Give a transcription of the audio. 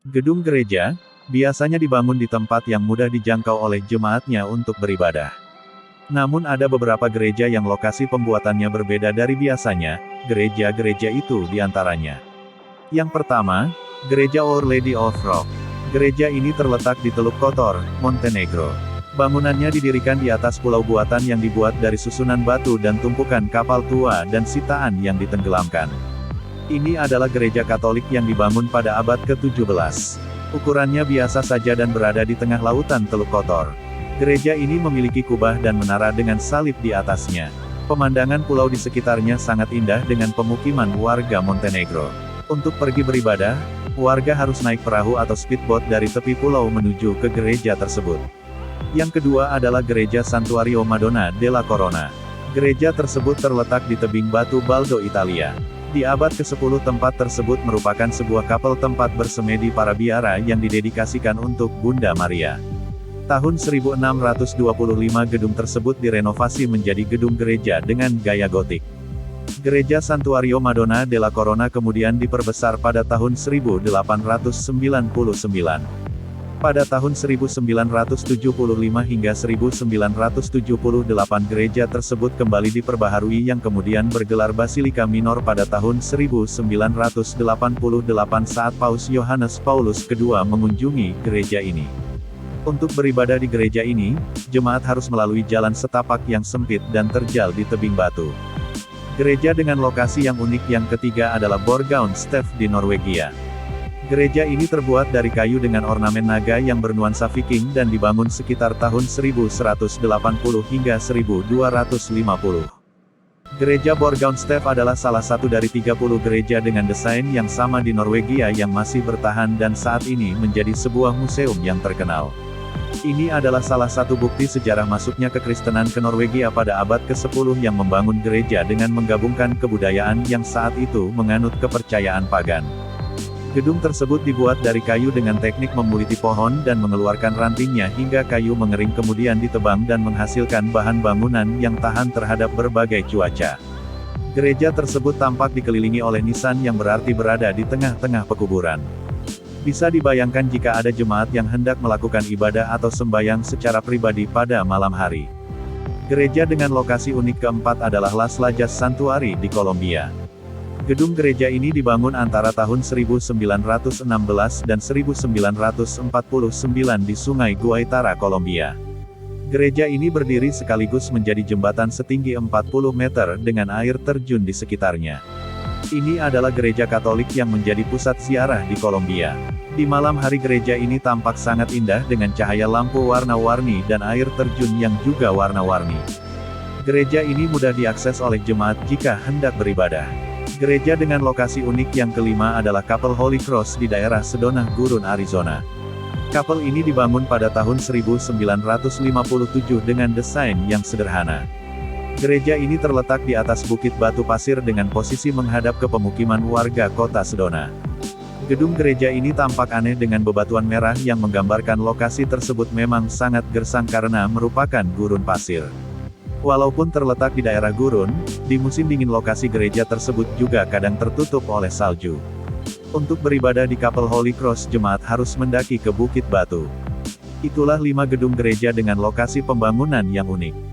Gedung gereja, biasanya dibangun di tempat yang mudah dijangkau oleh jemaatnya untuk beribadah. Namun ada beberapa gereja yang lokasi pembuatannya berbeda dari biasanya, gereja-gereja itu diantaranya. Yang pertama, Gereja Our Lady of Rock. Gereja ini terletak di Teluk Kotor, Montenegro. Bangunannya didirikan di atas pulau buatan yang dibuat dari susunan batu dan tumpukan kapal tua dan sitaan yang ditenggelamkan. Ini adalah gereja Katolik yang dibangun pada abad ke-17. Ukurannya biasa saja dan berada di tengah lautan Teluk Kotor. Gereja ini memiliki kubah dan menara dengan salib di atasnya. Pemandangan pulau di sekitarnya sangat indah dengan pemukiman warga Montenegro. Untuk pergi beribadah, warga harus naik perahu atau speedboat dari tepi pulau menuju ke gereja tersebut. Yang kedua adalah Gereja Santuario Madonna della Corona. Gereja tersebut terletak di tebing batu Baldo, Italia. Di abad ke-10 tempat tersebut merupakan sebuah kapel tempat bersemedi para biara yang didedikasikan untuk Bunda Maria. Tahun 1625 gedung tersebut direnovasi menjadi gedung gereja dengan gaya gotik. Gereja Santuario Madonna della Corona kemudian diperbesar pada tahun 1899. Pada tahun 1975 hingga 1978 gereja tersebut kembali diperbaharui yang kemudian bergelar Basilika Minor pada tahun 1988 saat Paus Yohanes Paulus II mengunjungi gereja ini. Untuk beribadah di gereja ini, jemaat harus melalui jalan setapak yang sempit dan terjal di tebing batu. Gereja dengan lokasi yang unik yang ketiga adalah Borgund Stef di Norwegia. Gereja ini terbuat dari kayu dengan ornamen naga yang bernuansa Viking dan dibangun sekitar tahun 1180 hingga 1250. Gereja Borgund Stef adalah salah satu dari 30 gereja dengan desain yang sama di Norwegia yang masih bertahan dan saat ini menjadi sebuah museum yang terkenal. Ini adalah salah satu bukti sejarah masuknya kekristenan ke Norwegia pada abad ke-10 yang membangun gereja dengan menggabungkan kebudayaan yang saat itu menganut kepercayaan pagan. Gedung tersebut dibuat dari kayu dengan teknik memuliti pohon dan mengeluarkan rantingnya hingga kayu mengering kemudian ditebang dan menghasilkan bahan bangunan yang tahan terhadap berbagai cuaca. Gereja tersebut tampak dikelilingi oleh nisan yang berarti berada di tengah-tengah pekuburan. Bisa dibayangkan jika ada jemaat yang hendak melakukan ibadah atau sembahyang secara pribadi pada malam hari. Gereja dengan lokasi unik keempat adalah Las Lajas Santuari di Kolombia. Gedung gereja ini dibangun antara tahun 1916 dan 1949 di Sungai Guaitara, Kolombia. Gereja ini berdiri sekaligus menjadi jembatan setinggi 40 meter dengan air terjun di sekitarnya. Ini adalah gereja Katolik yang menjadi pusat ziarah di Kolombia. Di malam hari gereja ini tampak sangat indah dengan cahaya lampu warna-warni dan air terjun yang juga warna-warni. Gereja ini mudah diakses oleh jemaat jika hendak beribadah. Gereja dengan lokasi unik yang kelima adalah Kapel Holy Cross di daerah Sedona Gurun, Arizona. Kapel ini dibangun pada tahun 1957 dengan desain yang sederhana. Gereja ini terletak di atas bukit batu pasir dengan posisi menghadap ke pemukiman warga kota Sedona. Gedung gereja ini tampak aneh dengan bebatuan merah yang menggambarkan lokasi tersebut memang sangat gersang karena merupakan gurun pasir. Walaupun terletak di daerah gurun, di musim dingin lokasi gereja tersebut juga kadang tertutup oleh salju. Untuk beribadah di Kapel Holy Cross jemaat harus mendaki ke Bukit Batu. Itulah 5 gedung gereja dengan lokasi pembangunan yang unik.